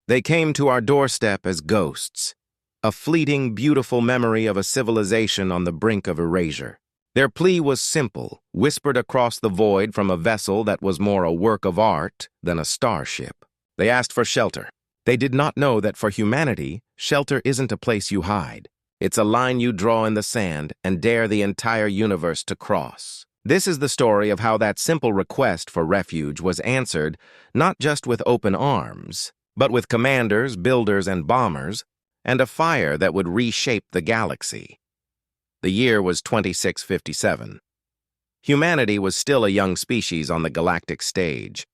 They came to our doorstep as ghosts, a fleeting, beautiful memory of a civilization on the brink of erasure. Their plea was simple, whispered across the void from a vessel that was more a work of art than a starship. They asked for shelter. They did not know that for humanity, shelter isn't a place you hide. It's a line you draw in the sand and dare the entire universe to cross. This is the story of how that simple request for refuge was answered, not just with open arms, but with commanders, builders, and bombers, and a fire that would reshape the galaxy. The year was 2657. Humanity was still a young species on the galactic stage,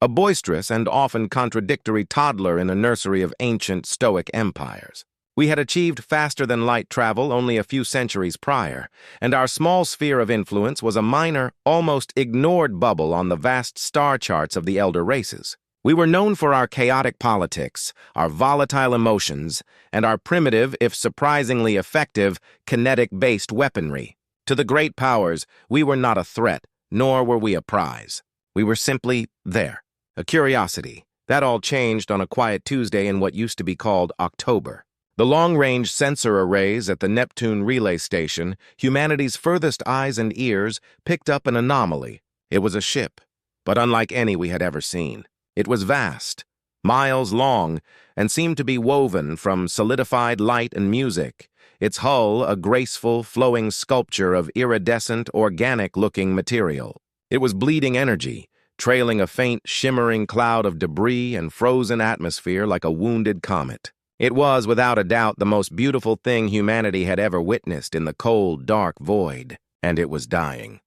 a boisterous and often contradictory toddler in a nursery of ancient Stoic empires. We had achieved faster-than-light travel only a few centuries prior, and our small sphere of influence was a minor, almost ignored bubble on the vast star charts of the elder races. We were known for our chaotic politics, our volatile emotions, and our primitive, if surprisingly effective, kinetic-based weaponry. To the great powers, we were not a threat, nor were we a prize. We were simply there, a curiosity. That all changed on a quiet Tuesday in what used to be called October. The long-range sensor arrays at the Neptune Relay Station, humanity's furthest eyes and ears, picked up an anomaly. It was a ship, but unlike any we had ever seen. It was vast, miles long, and seemed to be woven from solidified light and music, its hull a graceful, flowing sculpture of iridescent, organic-looking material. It was bleeding energy, trailing a faint, shimmering cloud of debris and frozen atmosphere like a wounded comet. It was, without a doubt, the most beautiful thing humanity had ever witnessed in the cold, dark void, and it was dying.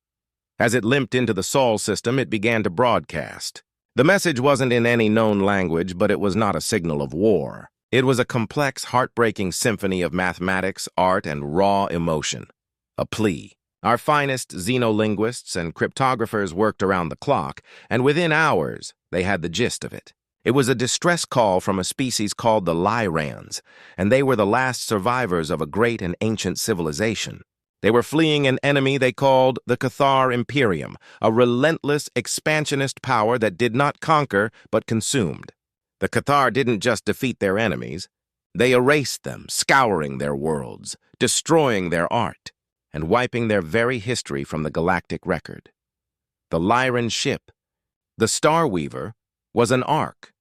As it limped into the Sol system, it began to broadcast. The message wasn't in any known language, but it was not a signal of war. It was a complex, heartbreaking symphony of mathematics, art, and raw emotion. A plea. Our finest xenolinguists and cryptographers worked around the clock, and within hours, they had the gist of it. It was a distress call from a species called the Lyrans, and they were the last survivors of a great and ancient civilization. They were fleeing an enemy they called the Cathar Imperium, a relentless, expansionist power that did not conquer but consumed. The Cathar didn't just defeat their enemies. They erased them, scouring their worlds, destroying their art, and wiping their very history from the galactic record. The Lyran ship, the Star Weaver, was an ark.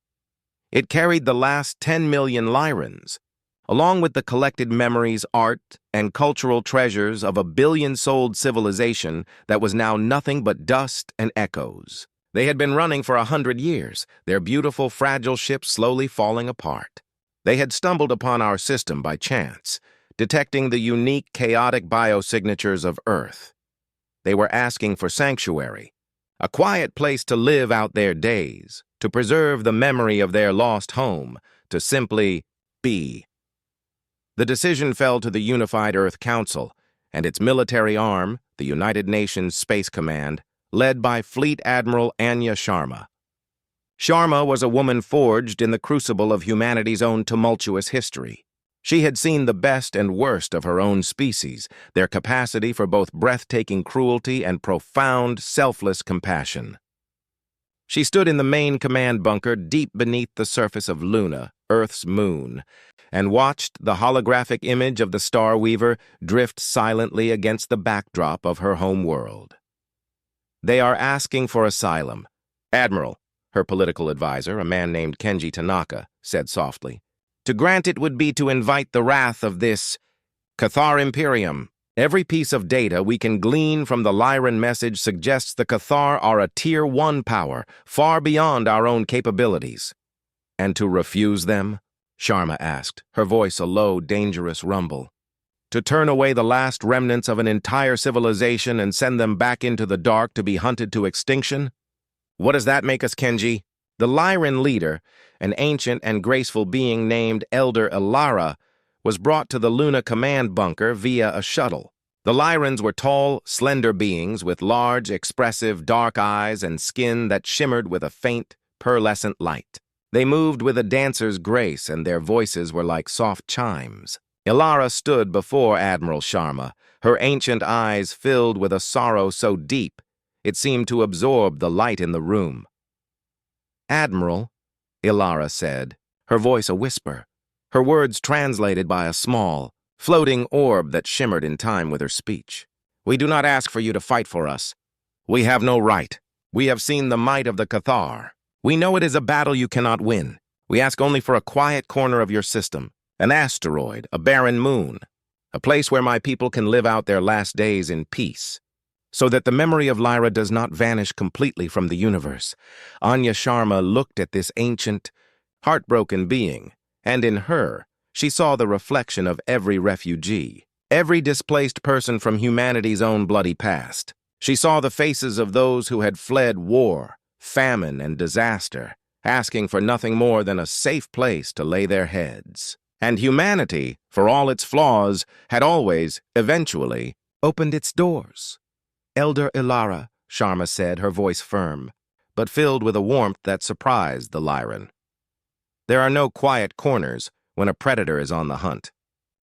It carried the last 10 million Lyrans, along with the collected memories, art, and cultural treasures of a billion-souled civilization that was now nothing but dust and echoes. They had been running for 100 years, their beautiful, fragile ship slowly falling apart. They had stumbled upon our system by chance, detecting the unique, chaotic biosignatures of Earth. They were asking for sanctuary, a quiet place to live out their days, to preserve the memory of their lost home, to simply be. The decision fell to the Unified Earth Council and its military arm, the United Nations Space Command, led by Fleet Admiral Anya Sharma. Sharma was a woman forged in the crucible of humanity's own tumultuous history. She had seen the best and worst of her own species, their capacity for both breathtaking cruelty and profound, selfless compassion. She stood in the main command bunker deep beneath the surface of Luna, Earth's moon, and watched the holographic image of the Star Weaver drift silently against the backdrop of her home world. They are asking for asylum. Admiral, her political advisor, a man named Kenji Tanaka, said softly. To grant it would be to invite the wrath of this Cathar Imperium. Every piece of data we can glean from the Lyran message suggests the Cathar are a Tier 1 power, far beyond our own capabilities. And to refuse them? Sharma asked, her voice a low, dangerous rumble. To turn away the last remnants of an entire civilization and send them back into the dark to be hunted to extinction? What does that make us, Kenji? The Lyran leader, an ancient and graceful being named Elder Ilara, was brought to the Luna command bunker via a shuttle. The Lyrans were tall, slender beings with large, expressive, dark eyes and skin that shimmered with a faint, pearlescent light. They moved with a dancer's grace, and their voices were like soft chimes. Ilara stood before Admiral Sharma, her ancient eyes filled with a sorrow so deep it seemed to absorb the light in the room. "Admiral," Ilara said, her voice a whisper, her words translated by a small, floating orb that shimmered in time with her speech. "We do not ask for you to fight for us. We have no right. We have seen the might of the Cathar. We know it is a battle you cannot win. We ask only for a quiet corner of your system, an asteroid, a barren moon, a place where my people can live out their last days in peace, so that the memory of Lyra does not vanish completely from the universe." Anya Sharma looked at this ancient, heartbroken being, and in her, she saw the reflection of every refugee, every displaced person from humanity's own bloody past. She saw the faces of those who had fled war, famine, and disaster, asking for nothing more than a safe place to lay their heads. And humanity, for all its flaws, had always, eventually, opened its doors. "Elder Ilara," Sharma said, her voice firm, but filled with a warmth that surprised the Lyran. "There are no quiet corners when a predator is on the hunt.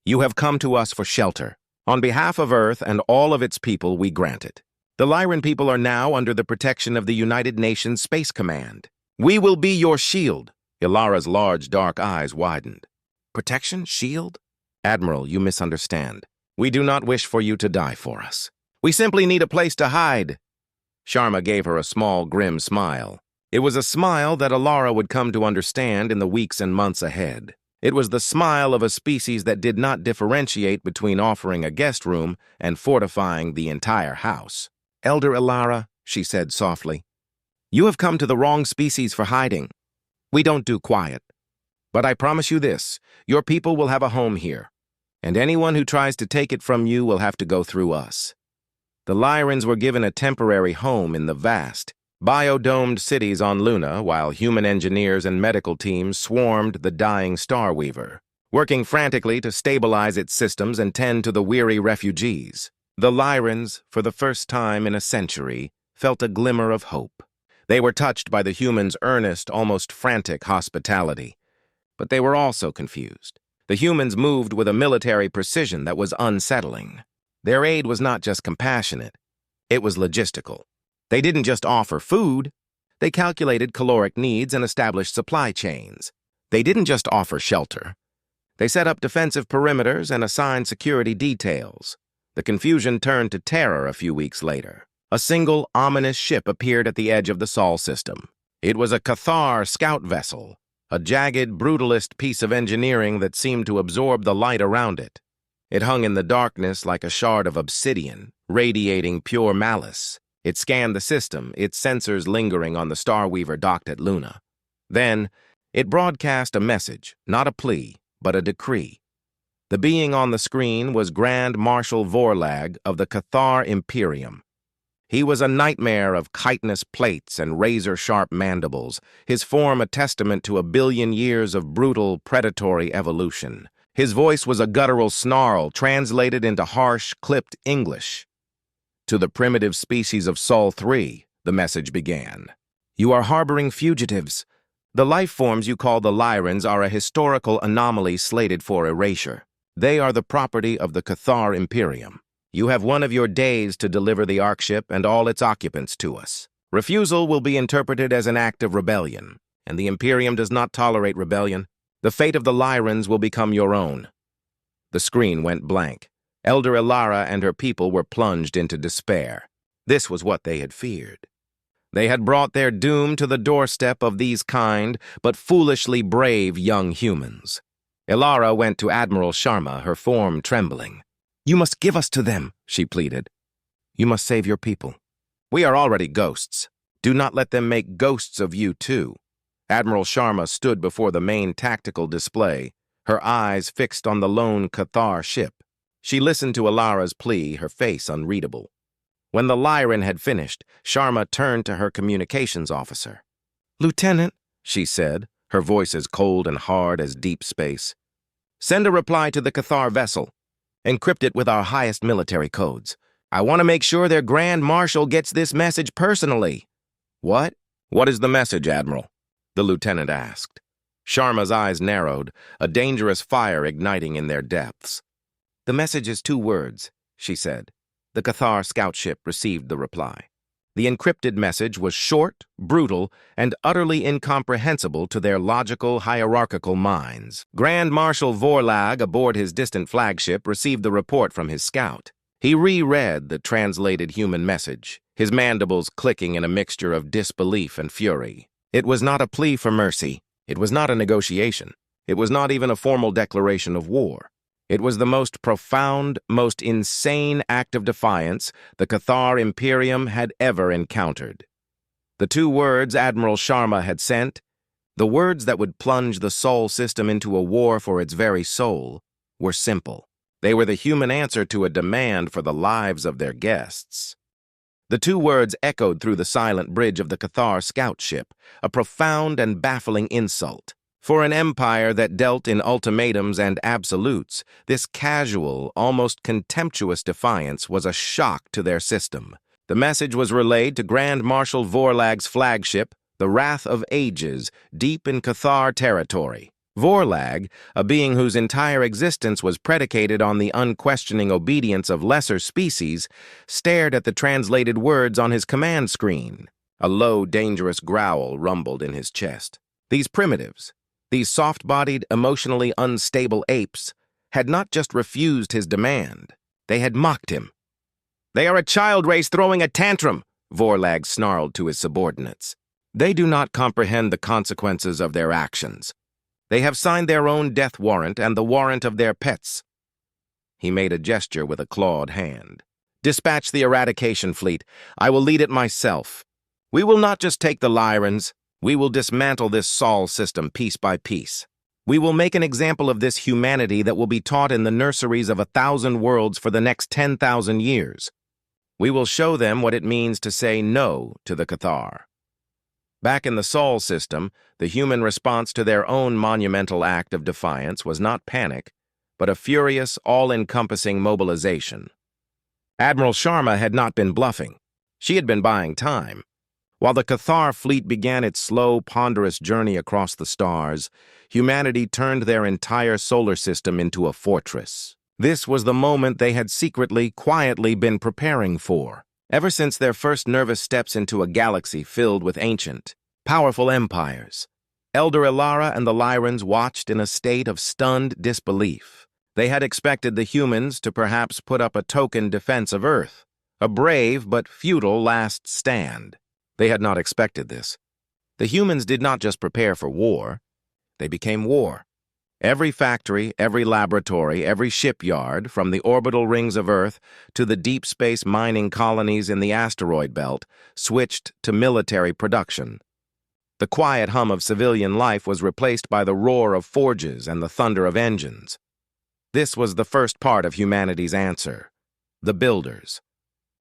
You have come to us for shelter. On behalf of Earth and all of its people, we grant it. The Lyran people are now under the protection of the United Nations Space Command. We will be your shield." Ilara's large, dark eyes widened. "Protection? Shield?" "Admiral, you misunderstand. We do not wish for you to die for us. We simply need a place to hide." Sharma gave her a small, grim smile. It was a smile that Ilara would come to understand in the weeks and months ahead. It was the smile of a species that did not differentiate between offering a guest room and fortifying the entire house. "Elder Ilara," she said softly, "you have come to the wrong species for hiding. We don't do quiet. But I promise you this, your people will have a home here, and anyone who tries to take it from you will have to go through us." The Lyrans were given a temporary home in the vast, biodomed cities on Luna, while human engineers and medical teams swarmed the dying Starweaver, working frantically to stabilize its systems and tend to the weary refugees. The Lyrans, for the first time in a century, felt a glimmer of hope. They were touched by the humans' earnest, almost frantic hospitality. But they were also confused. The humans moved with a military precision that was unsettling. Their aid was not just compassionate, it was logistical. They didn't just offer food, they calculated caloric needs and established supply chains. They didn't just offer shelter. They set up defensive perimeters and assigned security details. The confusion turned to terror a few weeks later. A single, ominous ship appeared at the edge of the Sol system. It was a Cathar scout vessel, a jagged, brutalist piece of engineering that seemed to absorb the light around it. It hung in the darkness like a shard of obsidian, radiating pure malice. It scanned the system, its sensors lingering on the Starweaver docked at Luna. Then, it broadcast a message, not a plea, but a decree. The being on the screen was Grand Marshal Vorlag of the Cathar Imperium. He was a nightmare of chitinous plates and razor-sharp mandibles, his form a testament to 1 billion years of brutal, predatory evolution. His voice was a guttural snarl translated into harsh, clipped English. "To the primitive species of Sol 3, the message began. You are harboring fugitives. The life forms you call the Lyrans are a historical anomaly slated for erasure. They are the property of the Cathar Imperium. You have one of your days to deliver the Ark ship and all its occupants to us. Refusal will be interpreted as an act of rebellion, and the Imperium does not tolerate rebellion. The fate of the Lyrans will become your own." The screen went blank. Elder Ilara and her people were plunged into despair. This was what they had feared. They had brought their doom to the doorstep of these kind, but foolishly brave young humans. Ilara went to Admiral Sharma, her form trembling. "You must give us to them," she pleaded. "You must save your people. We are already ghosts. Do not let them make ghosts of you, too." Admiral Sharma stood before the main tactical display, her eyes fixed on the lone Cathar ship. She listened to Ilara's plea, her face unreadable. When the Lyran had finished, Sharma turned to her communications officer. "Lieutenant," she said, her voice as cold and hard as deep space, "send a reply to the Cathar vessel. Encrypt it with our highest military codes. I want to make sure their Grand Marshal gets this message personally." "What? What is the message, Admiral?" the lieutenant asked. Sharma's eyes narrowed, a dangerous fire igniting in their depths. "The message is 2 words," she said. The Cathar scout ship received the reply. The encrypted message was short, brutal, and utterly incomprehensible to their logical, hierarchical minds. Grand Marshal Vorlag, aboard his distant flagship, received the report from his scout. He reread the translated human message, his mandibles clicking in a mixture of disbelief and fury. It was not a plea for mercy. It was not a negotiation. It was not even a formal declaration of war. It was the most profound, most insane act of defiance the Cathar Imperium had ever encountered. The 2 words Admiral Sharma had sent, the words that would plunge the Sol system into a war for its very soul, were simple. They were the human answer to a demand for the lives of their guests. The 2 words echoed through the silent bridge of the Cathar scout ship, a profound and baffling insult. For an empire that dealt in ultimatums and absolutes, this casual, almost contemptuous defiance was a shock to their system. The message was relayed to Grand Marshal Vorlag's flagship, the Wrath of Ages, deep in Cathar territory. Vorlag, a being whose entire existence was predicated on the unquestioning obedience of lesser species, stared at the translated words on his command screen. A low, dangerous growl rumbled in his chest. These primitives, these soft-bodied, emotionally unstable apes, had not just refused his demand, they had mocked him. "They are a child race throwing a tantrum," Vorlag snarled to his subordinates. "They do not comprehend the consequences of their actions. They have signed their own death warrant and the warrant of their pets." He made a gesture with a clawed hand. "Dispatch the eradication fleet. I will lead it myself. We will not just take the Lyrans. We will dismantle this Sol system piece by piece. We will make an example of this humanity that will be taught in the nurseries of 1,000 worlds for the next 10,000 years. We will show them what it means to say no to the Cathar." Back in the Sol system, the human response to their own monumental act of defiance was not panic, but a furious, all-encompassing mobilization. Admiral Sharma had not been bluffing. She had been buying time. While the Cathar fleet began its slow, ponderous journey across the stars, humanity turned their entire solar system into a fortress. This was the moment they had secretly, quietly been preparing for. Ever since their first nervous steps into a galaxy filled with ancient, powerful empires, Elder Ilara and the Lyrans watched in a state of stunned disbelief. They had expected the humans to perhaps put up a token defense of Earth, a brave but futile last stand. They had not expected this. The humans did not just prepare for war, they became war. Every factory, every laboratory, every shipyard, from the orbital rings of Earth to the deep space mining colonies in the asteroid belt, switched to military production. The quiet hum of civilian life was replaced by the roar of forges and the thunder of engines. This was the first part of humanity's answer: the builders.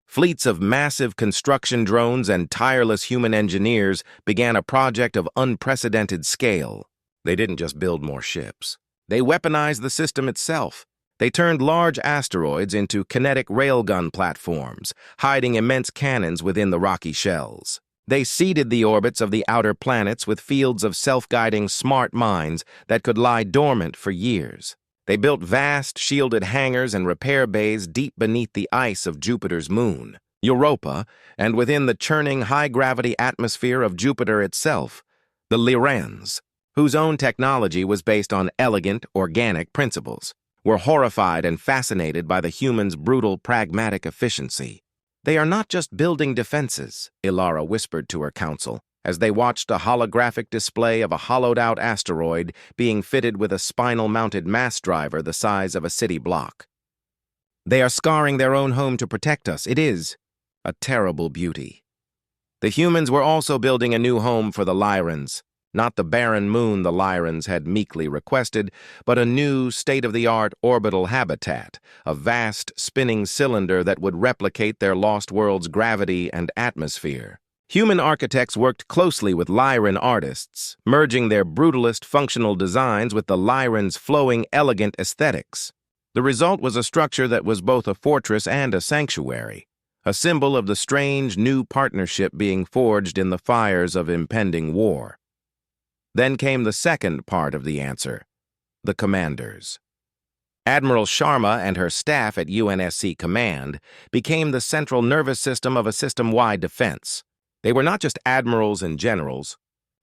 Fleets of massive construction drones and tireless human engineers began a project of unprecedented scale. They didn't just build more ships. They weaponized the system itself. They turned large asteroids into kinetic railgun platforms, hiding immense cannons within the rocky shells. They seeded the orbits of the outer planets with fields of self-guiding smart mines that could lie dormant for years. They built vast, shielded hangars and repair bays deep beneath the ice of Jupiter's moon, Europa, and within the churning high-gravity atmosphere of Jupiter itself, the Lyrans, whose own technology was based on elegant, organic principles, were horrified and fascinated by the humans' brutal, pragmatic efficiency. "They are not just building defenses," Ilara whispered to her council, as they watched a holographic display of a hollowed-out asteroid being fitted with a spinal-mounted mass driver the size of a city block. "They are scarring their own home to protect us. It is a terrible beauty." The humans were also building a new home for the Lyrans, not the barren moon the Lyrans had meekly requested, but a new, state-of-the-art orbital habitat, a vast, spinning cylinder that would replicate their lost world's gravity and atmosphere. Human architects worked closely with Lyran artists, merging their brutalist functional designs with the Lyrans' flowing, elegant aesthetics. The result was a structure that was both a fortress and a sanctuary, a symbol of the strange new partnership being forged in the fires of impending war. Then came the second part of the answer: the commanders. Admiral Sharma and her staff at UNSC Command became the central nervous system of a system-wide defense. They were not just admirals and generals.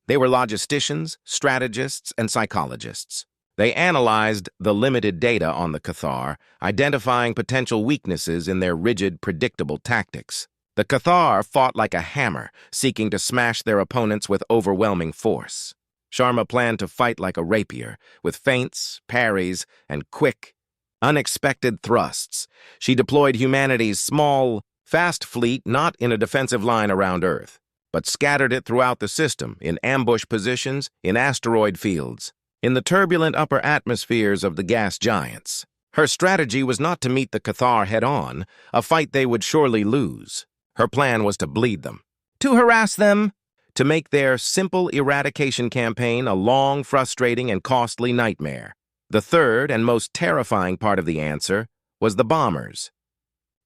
They were logisticians, strategists, and psychologists. They analyzed the limited data on the Cathar, identifying potential weaknesses in their rigid, predictable tactics. The Cathar fought like a hammer, seeking to smash their opponents with overwhelming force. Sharma planned to fight like a rapier, with feints, parries, and quick, unexpected thrusts. She deployed humanity's small, fast fleet not in a defensive line around Earth, but scattered it throughout the system, in ambush positions, in asteroid fields, in the turbulent upper atmospheres of the gas giants. Her strategy was not to meet the Cathar head-on, a fight they would surely lose. Her plan was to bleed them, to harass them, to make their simple eradication campaign a long, frustrating, and costly nightmare. The third and most terrifying part of the answer was the bombers.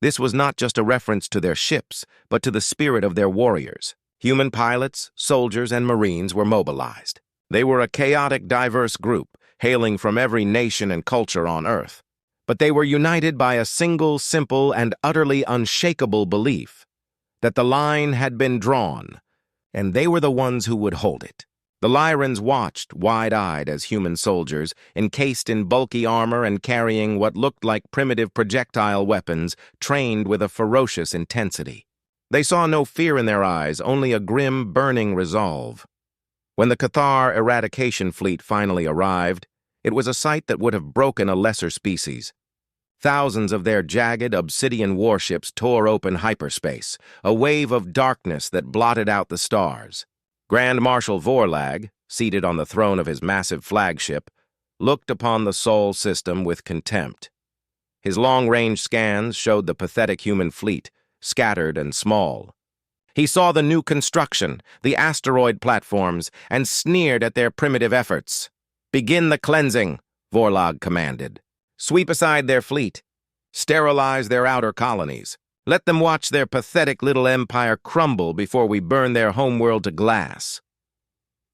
This was not just a reference to their ships, but to the spirit of their warriors. Human pilots, soldiers, and Marines were mobilized. They were a chaotic, diverse group, hailing from every nation and culture on Earth. But they were united by a single, simple, and utterly unshakable belief that the line had been drawn, and they were the ones who would hold it. The Lyrans watched, wide-eyed as human soldiers, encased in bulky armor and carrying what looked like primitive projectile weapons, trained with a ferocious intensity. They saw no fear in their eyes, only a grim, burning resolve. When the Cathar eradication fleet finally arrived, it was a sight that would have broken a lesser species. Thousands of their jagged, obsidian warships tore open hyperspace, a wave of darkness that blotted out the stars. Grand Marshal Vorlag, seated on the throne of his massive flagship, looked upon the Sol system with contempt. His long-range scans showed the pathetic human fleet, scattered and small. He saw the new construction, the asteroid platforms, and sneered at their primitive efforts. "Begin the cleansing," Vorlag commanded. "Sweep aside their fleet. Sterilize their outer colonies. Let them watch their pathetic little empire crumble before we burn their homeworld to glass."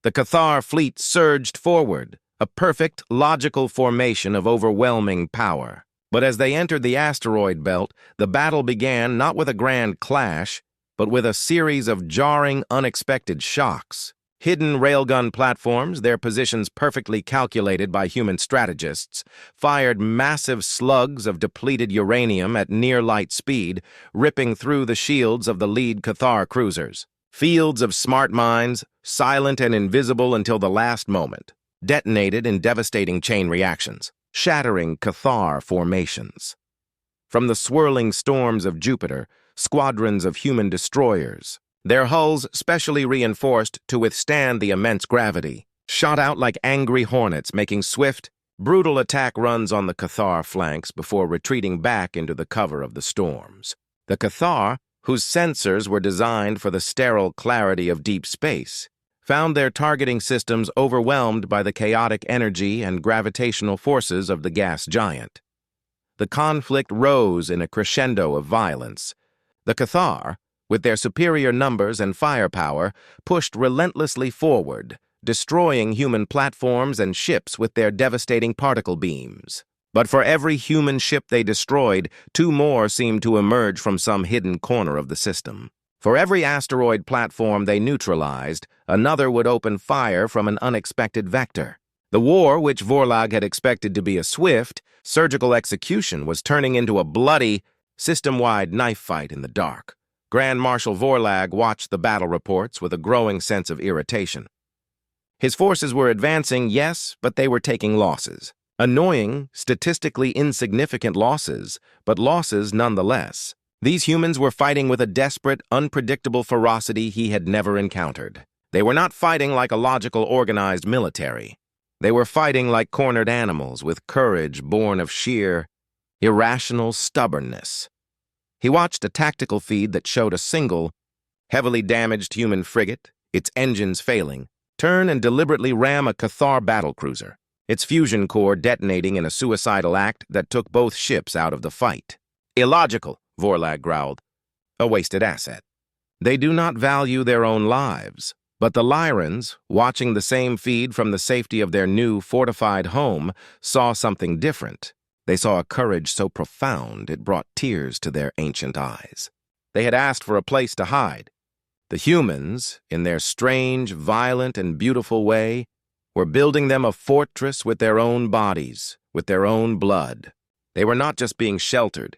The Cathar fleet surged forward, a perfect, logical formation of overwhelming power. But as they entered the asteroid belt, the battle began not with a grand clash, but with a series of jarring, unexpected shocks. Hidden railgun platforms, their positions perfectly calculated by human strategists, fired massive slugs of depleted uranium at near-light speed, ripping through the shields of the lead Cathar cruisers. Fields of smart mines, silent and invisible until the last moment, detonated in devastating chain reactions, shattering Cathar formations. From the swirling storms of Jupiter, squadrons of human destroyers, their hulls specially reinforced to withstand the immense gravity, shot out like angry hornets, making swift, brutal attack runs on the Cathar flanks before retreating back into the cover of the storms. The Cathar, whose sensors were designed for the sterile clarity of deep space, found their targeting systems overwhelmed by the chaotic energy and gravitational forces of the gas giant. The conflict rose in a crescendo of violence. The Cathar, with their superior numbers and firepower, pushed relentlessly forward, destroying human platforms and ships with their devastating particle beams. But for every human ship they destroyed, 2 more seemed to emerge from some hidden corner of the system. For every asteroid platform they neutralized, another would open fire from an unexpected vector. The war, which Vorlag had expected to be a swift, surgical execution, was turning into a bloody, system-wide knife fight in the dark. Grand Marshal Vorlag watched the battle reports with a growing sense of irritation. His forces were advancing, yes, but they were taking losses. Annoying, statistically insignificant losses, but losses nonetheless. These humans were fighting with a desperate, unpredictable ferocity he had never encountered. They were not fighting like a logical, organized military. They were fighting like cornered animals with courage born of sheer, irrational stubbornness. He watched a tactical feed that showed a single, heavily damaged human frigate, its engines failing, turn and deliberately ram a Cathar battlecruiser, its fusion core detonating in a suicidal act that took both ships out of the fight. "Illogical," Vorlag growled. "A wasted asset." They do not value their own lives. But the Lyrans, watching the same feed from the safety of their new, fortified home, saw something different. They saw a courage so profound it brought tears to their ancient eyes. They had asked for a place to hide. The humans, in their strange, violent, and beautiful way, were building them a fortress with their own bodies, with their own blood. They were not just being sheltered,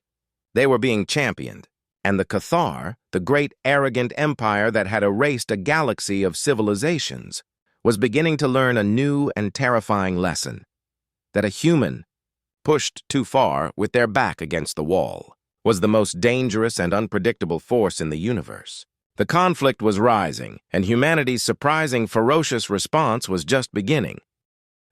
they were being championed. And the Cathar, the great arrogant empire that had erased a galaxy of civilizations, was beginning to learn a new and terrifying lesson: that a human, pushed too far with their back against the wall, was the most dangerous and unpredictable force in the universe. The conflict was rising, and humanity's surprising, ferocious response was just beginning.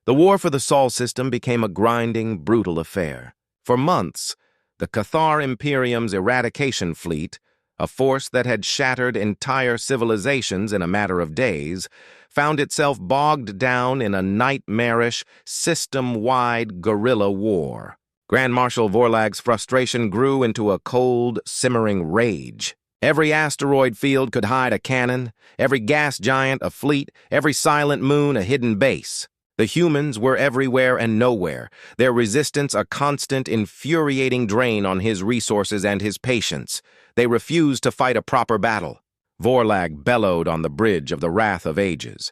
The war for the Sol system became a grinding, brutal affair. For months, the Cathar Imperium's eradication fleet, a force that had shattered entire civilizations in a matter of days, found itself bogged down in a nightmarish, system-wide guerrilla war. Grand Marshal Vorlag's frustration grew into a cold, simmering rage. Every asteroid field could hide a cannon, every gas giant a fleet, every silent moon a hidden base. The humans were everywhere and nowhere, their resistance a constant, infuriating drain on his resources and his patience. They refused to fight a proper battle. Vorlag bellowed on the bridge of the Wrath of Ages.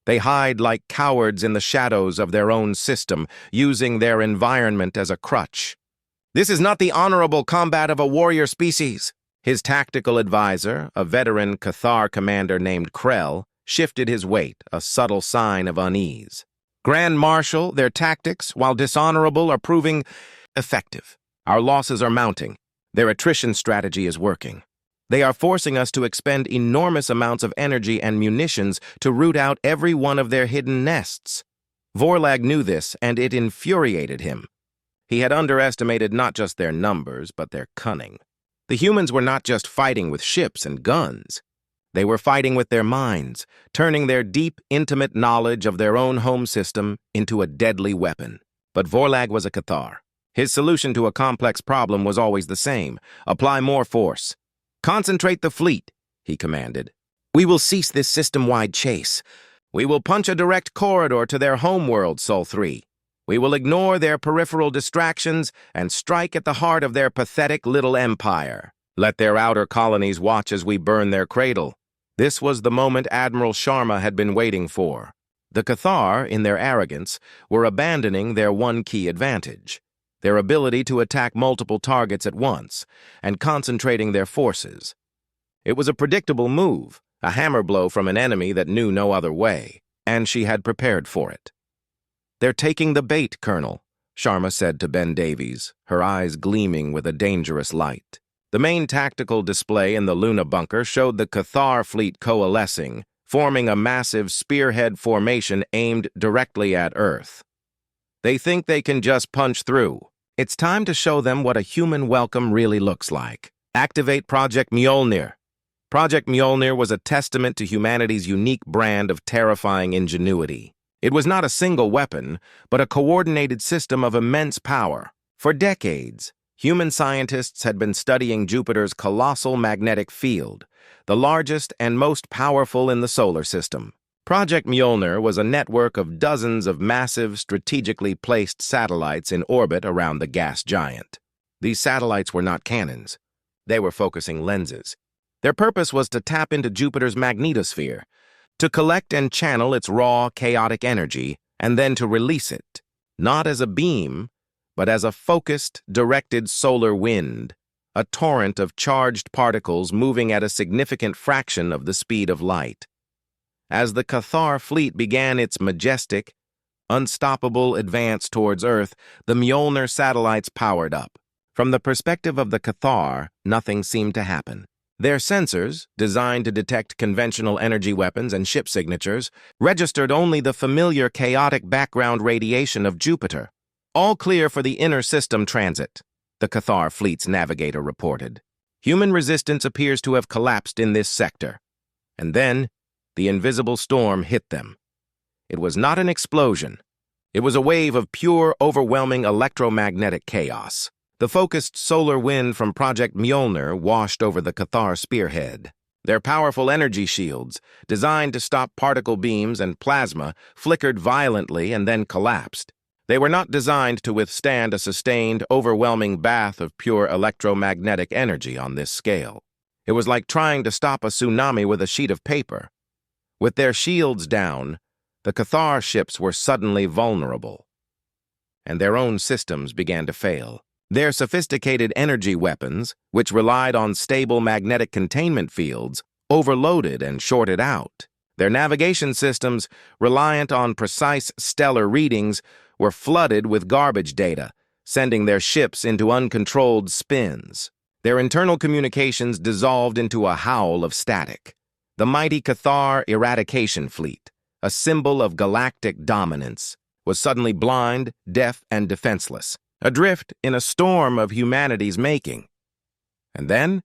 They hide like cowards in the shadows of their own system, using their environment as a crutch. This is not the honorable combat of a warrior species. His tactical advisor, a veteran Cathar commander named Krell, shifted his weight, a subtle sign of unease. Grand Marshal, their tactics, while dishonorable, are proving effective. Our losses are mounting. Their attrition strategy is working. They are forcing us to expend enormous amounts of energy and munitions to root out every one of their hidden nests. Vorlag knew this, and it infuriated him. He had underestimated not just their numbers, but their cunning. The humans were not just fighting with ships and guns. They were fighting with their minds, turning their deep, intimate knowledge of their own home system into a deadly weapon. But Vorlag was a Cathar. His solution to a complex problem was always the same: apply more force. Concentrate the fleet, he commanded. We will cease this system-wide chase. We will punch a direct corridor to their homeworld, Sol 3. We will ignore their peripheral distractions and strike at the heart of their pathetic little empire. Let their outer colonies watch as we burn their cradle. This was the moment Admiral Sharma had been waiting for. The Cathar, in their arrogance, were abandoning their one key advantage: their ability to attack multiple targets at once, and concentrating their forces. It was a predictable move, a hammer blow from an enemy that knew no other way, and she had prepared for it. "They're taking the bait, Colonel," Sharma said to Ben Davies, her eyes gleaming with a dangerous light. The main tactical display in the Luna bunker showed the Cathar fleet coalescing, forming a massive spearhead formation aimed directly at Earth. They think they can just punch through. It's time to show them what a human welcome really looks like. Activate Project Mjolnir. Project Mjolnir was a testament to humanity's unique brand of terrifying ingenuity. It was not a single weapon, but a coordinated system of immense power. For decades, human scientists had been studying Jupiter's colossal magnetic field, the largest and most powerful in the solar system. Project Mjolnir was a network of dozens of massive, strategically placed satellites in orbit around the gas giant. These satellites were not cannons. They were focusing lenses. Their purpose was to tap into Jupiter's magnetosphere, to collect and channel its raw, chaotic energy, and then to release it, not as a beam, but as a focused, directed solar wind, a torrent of charged particles moving at a significant fraction of the speed of light. As the Cathar fleet began its majestic, unstoppable advance towards Earth, the Mjolnir satellites powered up. From the perspective of the Cathar, nothing seemed to happen. Their sensors, designed to detect conventional energy weapons and ship signatures, registered only the familiar chaotic background radiation of Jupiter. "All clear for the inner system transit," the Cathar fleet's navigator reported. "Human resistance appears to have collapsed in this sector." And then, the invisible storm hit them. It was not an explosion. It was a wave of pure, overwhelming electromagnetic chaos. The focused solar wind from Project Mjolnir washed over the Cathar spearhead. Their powerful energy shields, designed to stop particle beams and plasma, flickered violently and then collapsed. They were not designed to withstand a sustained, overwhelming bath of pure electromagnetic energy on this scale. It was like trying to stop a tsunami with a sheet of paper. With their shields down, the Cathar ships were suddenly vulnerable, and their own systems began to fail. Their sophisticated energy weapons, which relied on stable magnetic containment fields, overloaded and shorted out. Their navigation systems, reliant on precise stellar readings, were flooded with garbage data, sending their ships into uncontrolled spins. Their internal communications dissolved into a howl of static. The mighty Cathar Eradication Fleet, a symbol of galactic dominance, was suddenly blind, deaf, and defenseless, adrift in a storm of humanity's making. And then,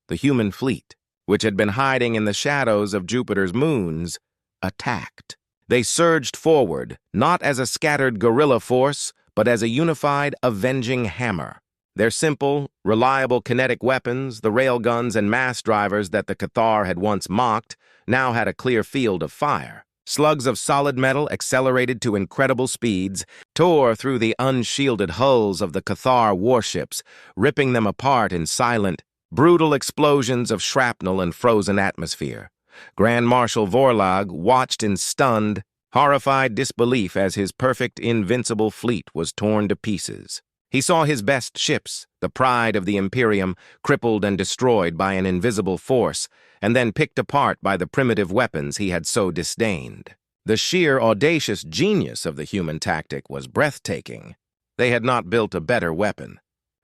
the human fleet, which had been hiding in the shadows of Jupiter's moons, attacked. They surged forward, not as a scattered guerrilla force, but as a unified, avenging hammer. Their simple, reliable kinetic weapons, the railguns and mass drivers that the Cathar had once mocked, now had a clear field of fire. Slugs of solid metal, accelerated to incredible speeds, tore through the unshielded hulls of the Cathar warships, ripping them apart in silent, brutal explosions of shrapnel and frozen atmosphere. Grand Marshal Vorlag watched in stunned, horrified disbelief as his perfect, invincible fleet was torn to pieces. He saw his best ships, the pride of the Imperium, crippled and destroyed by an invisible force, and then picked apart by the primitive weapons he had so disdained. The sheer audacious genius of the human tactic was breathtaking. They had not built a better weapon.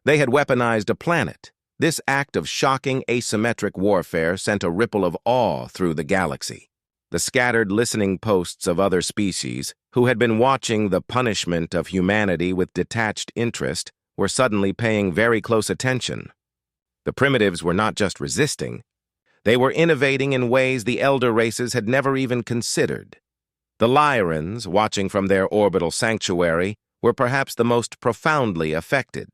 They had weaponized a planet. This act of shocking asymmetric warfare sent a ripple of awe through the galaxy. The scattered listening posts of other species, who had been watching the punishment of humanity with detached interest, were suddenly paying very close attention. The primitives were not just resisting, they were innovating in ways the elder races had never even considered. The Lyrans, watching from their orbital sanctuary, were perhaps the most profoundly affected.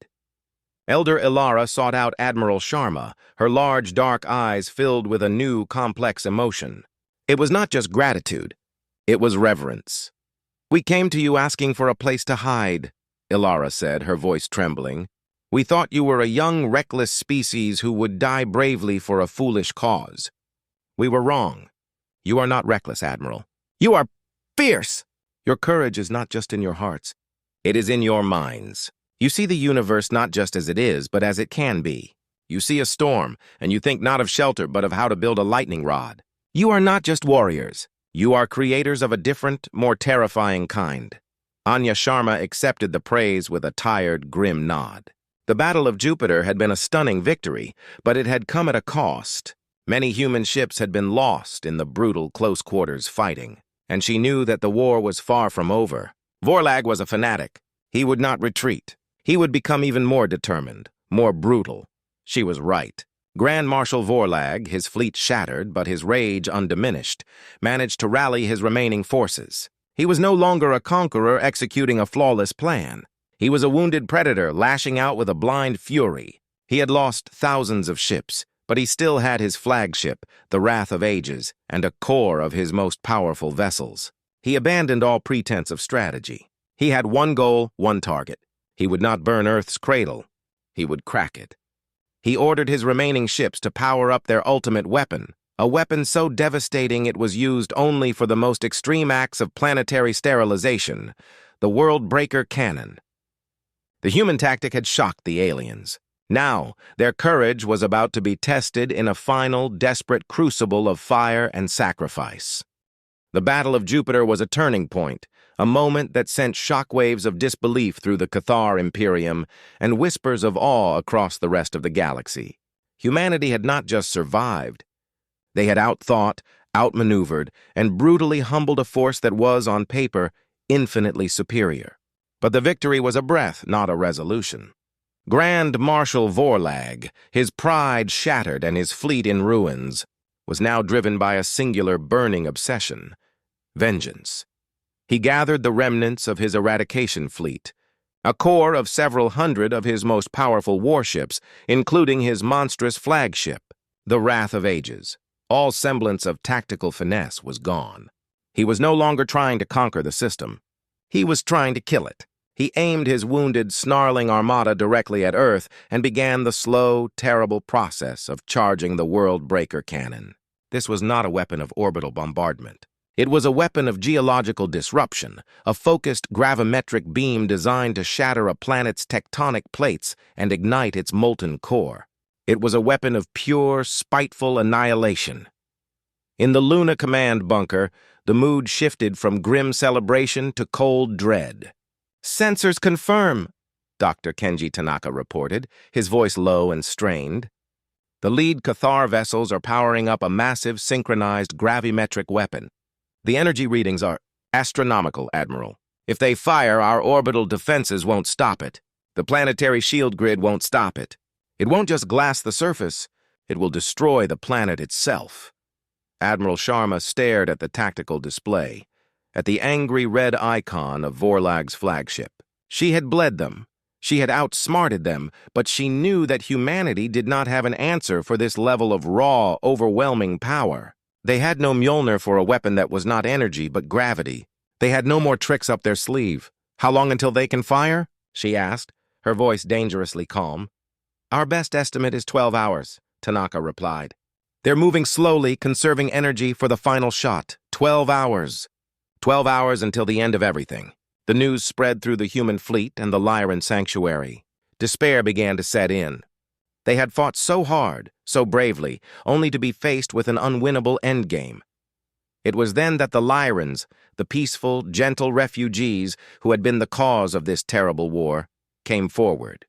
Elder Ilara sought out Admiral Sharma, her large dark eyes filled with a new, complex emotion. It was not just gratitude, it was reverence. "We came to you asking for a place to hide," Ilara said, her voice trembling. "We thought you were a young, reckless species who would die bravely for a foolish cause. We were wrong. You are not reckless, Admiral. You are fierce! Your courage is not just in your hearts. It is in your minds. You see the universe not just as it is, but as it can be. You see a storm, and you think not of shelter, but of how to build a lightning rod. You are not just warriors. You are creators of a different, more terrifying kind." Anya Sharma accepted the praise with a tired, grim nod. The Battle of Jupiter had been a stunning victory, but it had come at a cost. Many human ships had been lost in the brutal close-quarters fighting, and she knew that the war was far from over. Vorlag was a fanatic. He would not retreat. He would become even more determined, more brutal. She was right. Grand Marshal Vorlag, his fleet shattered but his rage undiminished, managed to rally his remaining forces. He was no longer a conqueror executing a flawless plan. He was a wounded predator lashing out with a blind fury. He had lost thousands of ships, but he still had his flagship, the Wrath of Ages, and a core of his most powerful vessels. He abandoned all pretense of strategy. He had one goal, one target. He would not burn Earth's cradle. He would crack it. He ordered his remaining ships to power up their ultimate weapon, a weapon so devastating it was used only for the most extreme acts of planetary sterilization, the World-Breaker Cannon. The human tactic had shocked the aliens. Now, their courage was about to be tested in a final, desperate crucible of fire and sacrifice. The Battle of Jupiter was a turning point, a moment that sent shockwaves of disbelief through the Cathar Imperium and whispers of awe across the rest of the galaxy. Humanity had not just survived. They had outthought, outmaneuvered, and brutally humbled a force that was, on paper, infinitely superior. But the victory was a breath, not a resolution. Grand Marshal Vorlag, his pride shattered and his fleet in ruins, was now driven by a singular burning obsession: vengeance. He gathered the remnants of his eradication fleet, a core of several hundred of his most powerful warships, including his monstrous flagship, the Wrath of Ages. All semblance of tactical finesse was gone. He was no longer trying to conquer the system. He was trying to kill it. He aimed his wounded, snarling armada directly at Earth and began the slow, terrible process of charging the world-breaker cannon. This was not a weapon of orbital bombardment. It was a weapon of geological disruption, a focused gravimetric beam designed to shatter a planet's tectonic plates and ignite its molten core. It was a weapon of pure, spiteful annihilation. In the Luna Command bunker, the mood shifted from grim celebration to cold dread. "Sensors confirm," Dr. Kenji Tanaka reported, his voice low and strained. "The lead Cathar vessels are powering up a massive synchronized gravimetric weapon. The energy readings are astronomical, Admiral. If they fire, our orbital defenses won't stop it. The planetary shield grid won't stop it. It won't just glass the surface, it will destroy the planet itself." Admiral Sharma stared at the tactical display, at the angry red icon of Vorlag's flagship. She had bled them. She had outsmarted them, but she knew that humanity did not have an answer for this level of raw, overwhelming power. They had no Mjolnir for a weapon that was not energy but gravity. They had no more tricks up their sleeve. "How long until they can fire?" she asked, her voice dangerously calm. "Our best estimate is 12 hours, Tanaka replied. "They're moving slowly, conserving energy for the final shot. 12 hours. 12 hours until the end of everything." The news spread through the human fleet and the Lyran sanctuary. Despair began to set in. They had fought so hard, so bravely, only to be faced with an unwinnable endgame. It was then that the Lyrans, the peaceful, gentle refugees who had been the cause of this terrible war, came forward.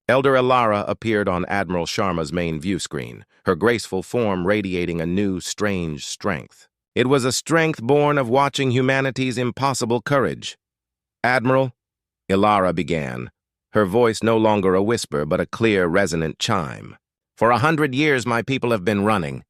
Elder Elara appeared on Admiral Sharma's main view screen, her graceful form radiating a new, strange strength. It was a strength born of watching humanity's impossible courage. "Admiral," Elara began, her voice no longer a whisper but a clear, resonant chime. "For 100 years my people have been running.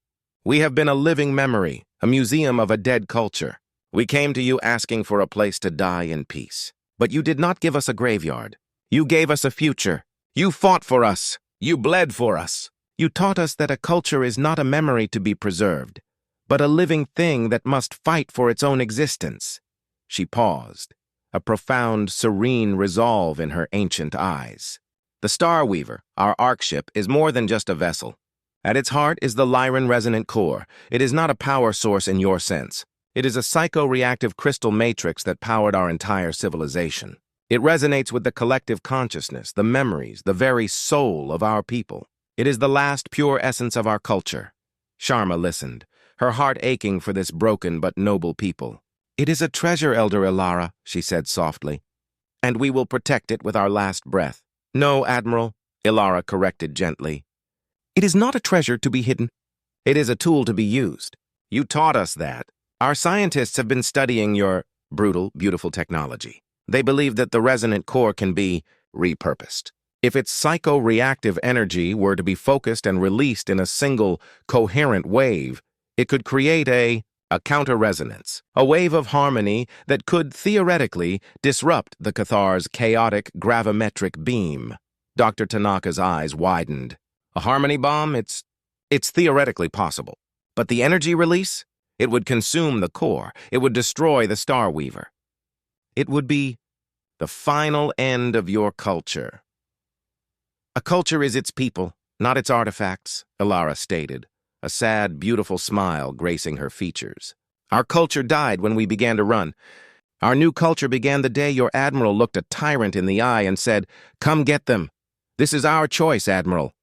We have been a living memory, a museum of a dead culture. We came to you asking for a place to die in peace. But you did not give us a graveyard. You gave us a future. You fought for us. You bled for us. You taught us that a culture is not a memory to be preserved, but a living thing that must fight for its own existence." She paused, a profound, serene resolve in her ancient eyes. "The Starweaver, our arc ship, is more than just a vessel. At its heart is the Lyran resonant core. It is not a power source in your sense. It is a psycho-reactive crystal matrix that powered our entire civilization. It resonates with the collective consciousness, the memories, the very soul of our people. It is the last pure essence of our culture." Sharma listened, her heart aching for this broken but noble people. "It is a treasure, Elder Elara," she said softly, "and we will protect it with our last breath." "No, Admiral," Elara corrected gently. "It is not a treasure to be hidden. It is a tool to be used. You taught us that. Our scientists have been studying your brutal, beautiful technology. They believe that the resonant core can be repurposed. If its psycho-reactive energy were to be focused and released in a single, coherent wave, it could create a counter-resonance, a wave of harmony that could, theoretically, disrupt the Cathar's chaotic gravimetric beam." Dr. Tanaka's eyes widened. "A harmony bomb? It's theoretically possible. But the energy release? It would consume the core. It would destroy the Starweaver. It would be the final end of your culture." "A culture is its people, not its artifacts," Elara stated, a sad, beautiful smile gracing her features. "Our culture died when we began to run. Our new culture began the day your admiral looked a tyrant in the eye and said, 'Come get them. This is our choice, Admiral.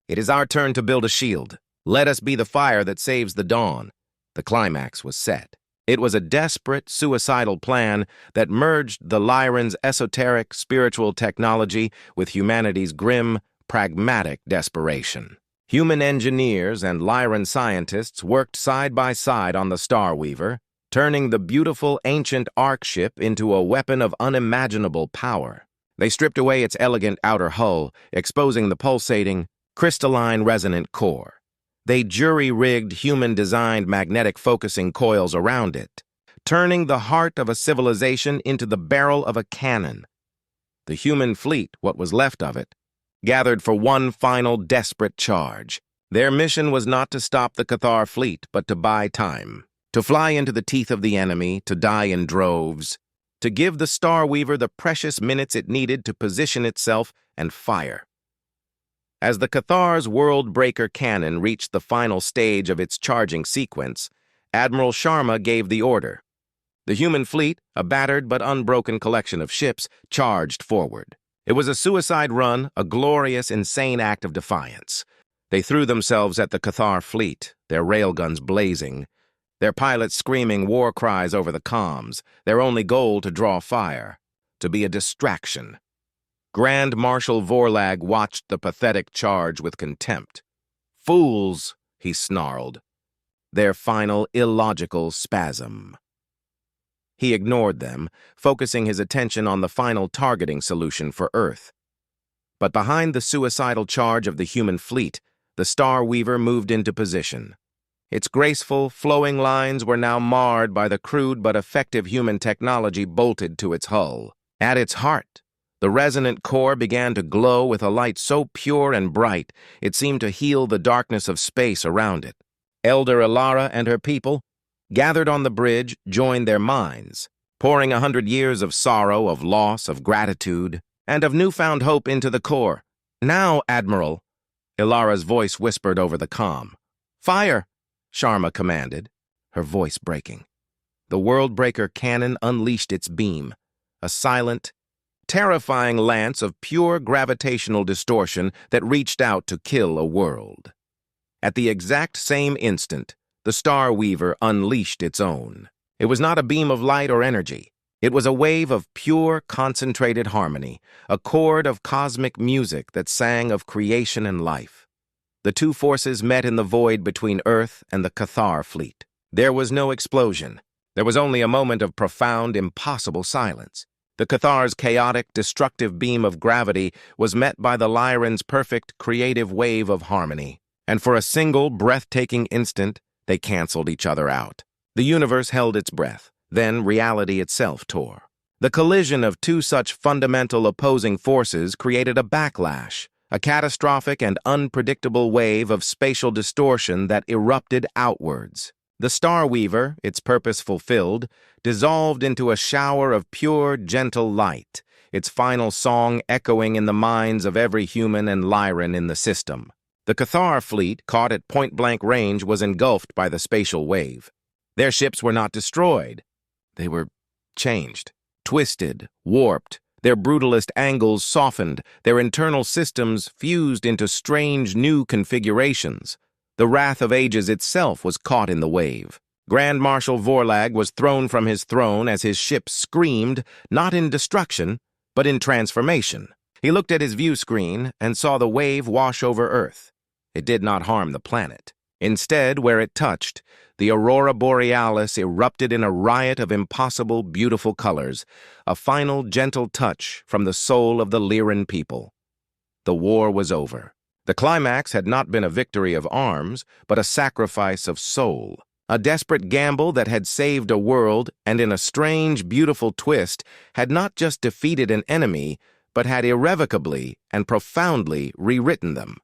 It is our turn to build a shield. Let us be the fire that saves the dawn.' The climax was set. It was a desperate, suicidal plan that merged the Lyran's esoteric, spiritual technology with humanity's grim, pragmatic desperation. Human engineers and Lyran scientists worked side by side on the Starweaver, turning the beautiful ancient arc ship into a weapon of unimaginable power. They stripped away its elegant outer hull, exposing the pulsating, crystalline resonant core. They jury-rigged human-designed magnetic focusing coils around it, turning the heart of a civilization into the barrel of a cannon. The human fleet, what was left of it, gathered for one final desperate charge. Their mission was not to stop the Cathar fleet, but to buy time, to fly into the teeth of the enemy, to die in droves. to give the Star Weaver the precious minutes it needed to position itself and fire. As the Cathar's World-Breaker cannon reached the final stage of its charging sequence, Admiral Sharma gave the order. The human fleet, a battered but unbroken collection of ships, charged forward. It was a suicide run, a glorious, insane act of defiance. They threw themselves at the Cathar fleet, their railguns blazing, their pilots screaming war cries over the comms, their only goal to draw fire, to be a distraction. Grand Marshal Vorlag watched the pathetic charge with contempt. "Fools," he snarled. Their final illogical spasm. He ignored them, focusing his attention on the final targeting solution for Earth. But behind the suicidal charge of the human fleet, the Star Weaver moved into position. Its graceful, flowing lines were now marred by the crude but effective human technology bolted to its hull. At its heart, the resonant core began to glow with a light so pure and bright it seemed to heal the darkness of space around it. Elder Ilara and her people, gathered on the bridge, joined their minds, pouring 100 years of sorrow, of loss, of gratitude, and of newfound hope into the core. "Now, Admiral," Ilara's voice whispered over the comm. "Fire," Sharma commanded, her voice breaking. The World-Breaker cannon unleashed its beam, a silent, terrifying lance of pure gravitational distortion that reached out to kill a world. At the exact same instant, the Star Weaver unleashed its own. It was not a beam of light or energy. It was a wave of pure, concentrated harmony, a chord of cosmic music that sang of creation and life. The two forces met in the void between Earth and the Cathar fleet. There was no explosion. There was only a moment of profound, impossible silence. The Cathar's chaotic, destructive beam of gravity was met by the Lyran's perfect, creative wave of harmony. And for a single, breathtaking instant, they canceled each other out. The universe held its breath. Then reality itself tore. The collision of two such fundamental opposing forces created a backlash, a catastrophic and unpredictable wave of spatial distortion that erupted outwards. The Star Weaver, its purpose fulfilled, dissolved into a shower of pure, gentle light, its final song echoing in the minds of every human and Lyran in the system. The Cathar fleet, caught at point-blank range, was engulfed by the spatial wave. Their ships were not destroyed. They were changed, twisted, warped, their brutalist angles softened, their internal systems fused into strange new configurations. The wrath of ages itself was caught in the wave. Grand Marshal Vorlag was thrown from his throne as his ship screamed, not in destruction, but in transformation. He looked at his view screen and saw the wave wash over Earth. It did not harm the planet. Instead, where it touched, the Aurora Borealis erupted in a riot of impossible, beautiful colors, a final, gentle touch from the soul of the Lyran people. The war was over. The climax had not been a victory of arms, but a sacrifice of soul. A desperate gamble that had saved a world and, in a strange, beautiful twist, had not just defeated an enemy, but had irrevocably and profoundly rewritten them.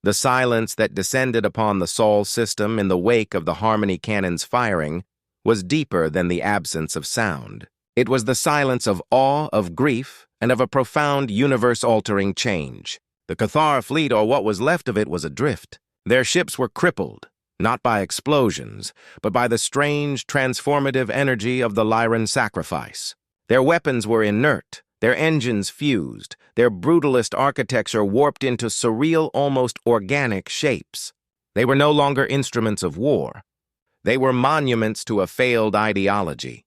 The silence that descended upon the Sol system in the wake of the Harmony cannon's firing was deeper than the absence of sound. It was the silence of awe, of grief, and of a profound universe-altering change. The Cathar fleet, or what was left of it, was adrift. Their ships were crippled, not by explosions, but by the strange, transformative energy of the Lyran sacrifice. Their weapons were inert, their engines fused, their brutalist architecture warped into surreal, almost organic shapes. They were no longer instruments of war. They were monuments to a failed ideology.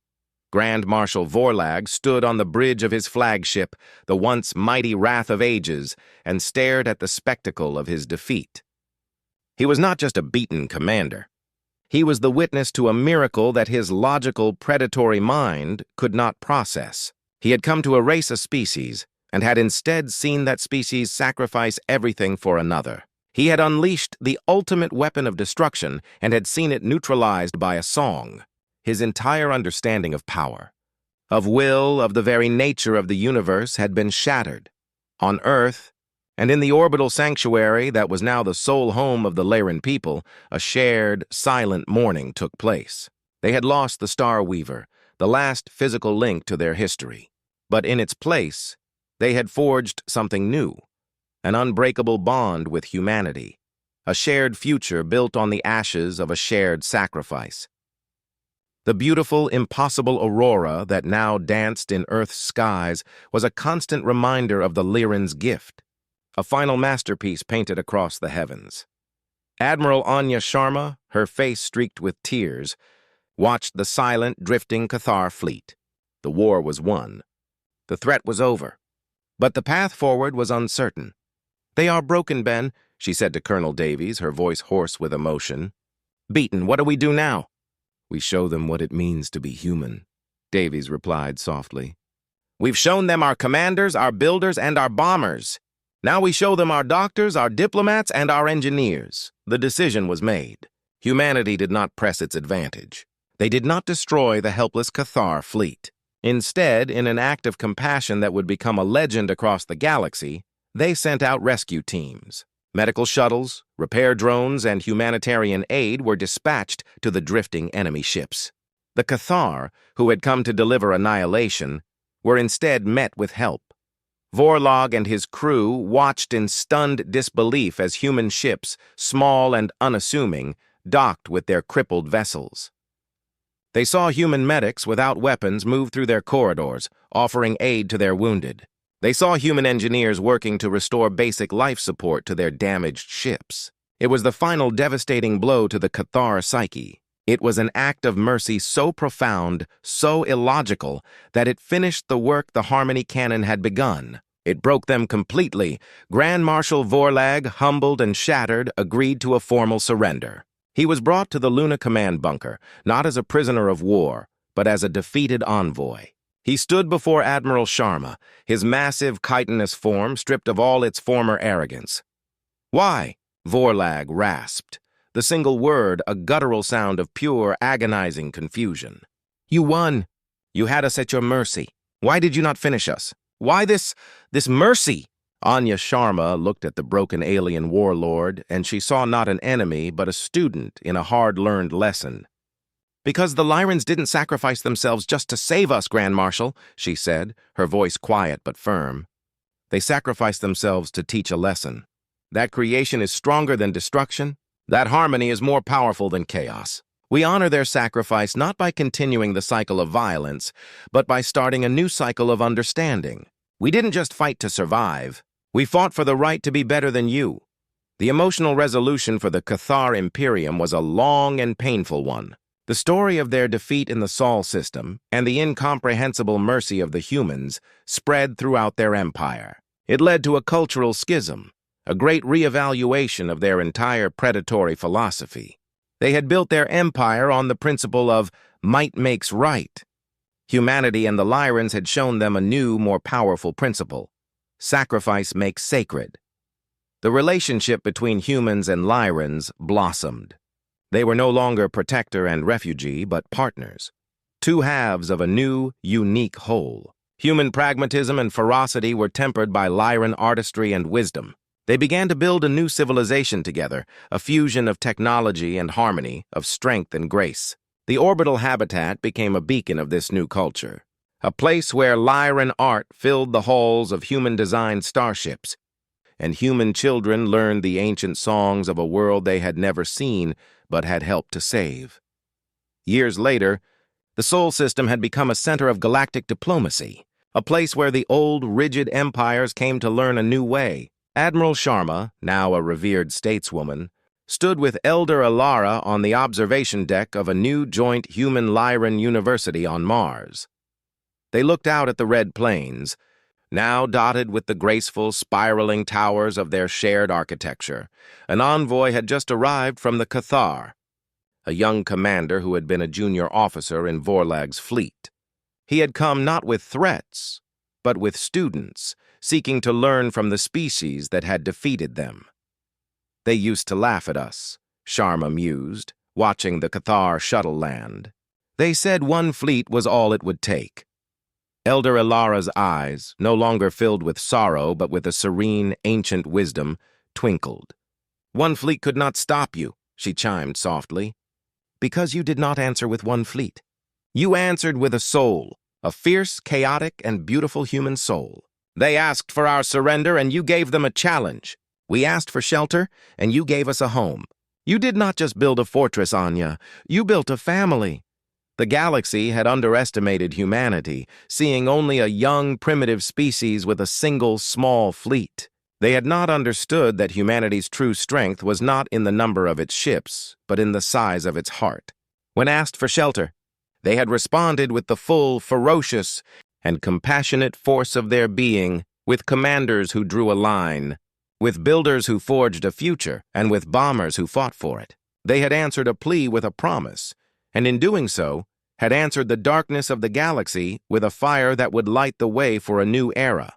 Grand Marshal Vorlag stood on the bridge of his flagship, the once mighty Wrath of Ages, and stared at the spectacle of his defeat. He was not just a beaten commander. He was the witness to a miracle that his logical, predatory mind could not process. He had come to erase a species, and had instead seen that species sacrifice everything for another. He had unleashed the ultimate weapon of destruction, and had seen it neutralized by a song. His entire understanding of power, of will, of the very nature of the universe had been shattered. On Earth, and in the orbital sanctuary that was now the sole home of the Lyran people, a shared, silent mourning took place. They had lost the Star Weaver, the last physical link to their history. But in its place, they had forged something new, an unbreakable bond with humanity, a shared future built on the ashes of a shared sacrifice. The beautiful, impossible aurora that now danced in Earth's skies was a constant reminder of the Lyran's gift, a final masterpiece painted across the heavens. Admiral Anya Sharma, her face streaked with tears, watched the silent, drifting Cathar fleet. The war was won. The threat was over. But the path forward was uncertain. "They are broken, Ben," she said to Colonel Davies, her voice hoarse with emotion. "Beaten, what do we do now?" "We show them what it means to be human," Davies replied softly. "We've shown them our commanders, our builders, and our bombers. Now we show them our doctors, our diplomats, and our engineers." The decision was made. Humanity did not press its advantage. They did not destroy the helpless Cathar fleet. Instead, in an act of compassion that would become a legend across the galaxy, they sent out rescue teams. Medical shuttles, repair drones, and humanitarian aid were dispatched to the drifting enemy ships. The Cathar, who had come to deliver annihilation, were instead met with help. Vorlog and his crew watched in stunned disbelief as human ships, small and unassuming, docked with their crippled vessels. They saw human medics without weapons move through their corridors, offering aid to their wounded. They saw human engineers working to restore basic life support to their damaged ships. It was the final devastating blow to the Cathar psyche. It was an act of mercy so profound, so illogical, that it finished the work the Harmony Cannon had begun. It broke them completely. Grand Marshal Vorlag, humbled and shattered, agreed to a formal surrender. He was brought to the Luna Command bunker, not as a prisoner of war, but as a defeated envoy. He stood before Admiral Sharma, his massive chitinous form stripped of all its former arrogance. "Why?" Vorlag rasped, the single word a guttural sound of pure, agonizing confusion. "You won. You had us at your mercy. Why did you not finish us? Why this mercy?" Anya Sharma looked at the broken alien warlord, and she saw not an enemy but a student in a hard-learned lesson. "Because the Lyrans didn't sacrifice themselves just to save us, Grand Marshal," she said, her voice quiet but firm. "They sacrificed themselves to teach a lesson. That creation is stronger than destruction. That harmony is more powerful than chaos. We honor their sacrifice not by continuing the cycle of violence, but by starting a new cycle of understanding. We didn't just fight to survive. We fought for the right to be better than you." The emotional resolution for the Cathar Imperium was a long and painful one. The story of their defeat in the Sol system and the incomprehensible mercy of the humans spread throughout their empire. It led to a cultural schism, a great reevaluation of their entire predatory philosophy. They had built their empire on the principle of might makes right. Humanity and the Lyrans had shown them a new, more powerful principle: sacrifice makes sacred. The relationship between humans and Lyrans blossomed. They were no longer protector and refugee, but partners. Two halves of a new, unique whole. Human pragmatism and ferocity were tempered by Lyran artistry and wisdom. They began to build a new civilization together, a fusion of technology and harmony, of strength and grace. The orbital habitat became a beacon of this new culture, a place where Lyran art filled the halls of human-designed starships, and human children learned the ancient songs of a world they had never seen but had helped to save. Years later, the Sol system had become a center of galactic diplomacy, a place where the old, rigid empires came to learn a new way. Admiral Sharma, now a revered stateswoman, stood with Elder Alara on the observation deck of a new joint human-Lyran university on Mars. They looked out at the red plains, now dotted with the graceful, spiraling towers of their shared architecture. An envoy had just arrived from the Cathar, a young commander who had been a junior officer in Vorlag's fleet. He had come not with threats, but with students, seeking to learn from the species that had defeated them. "They used to laugh at us," Sharma mused, watching the Cathar shuttle land. "They said one fleet was all it would take." Elder Alara's eyes, no longer filled with sorrow but with a serene, ancient wisdom, twinkled. "One fleet could not stop you," she chimed softly, "because you did not answer with one fleet. You answered with a soul, a fierce, chaotic, and beautiful human soul. They asked for our surrender, and you gave them a challenge. We asked for shelter, and you gave us a home. You did not just build a fortress, Anya. You built a family. The galaxy had underestimated humanity, seeing only a young, primitive species with a single, small fleet. They had not understood that humanity's true strength was not in the number of its ships, but in the size of its heart. When asked for shelter, they had responded with the full, ferocious, and compassionate force of their being, with commanders who drew a line, with builders who forged a future, and with bombers who fought for it. They had answered a plea with a promise, and in doing so, had answered the darkness of the galaxy with a fire that would light the way for a new era.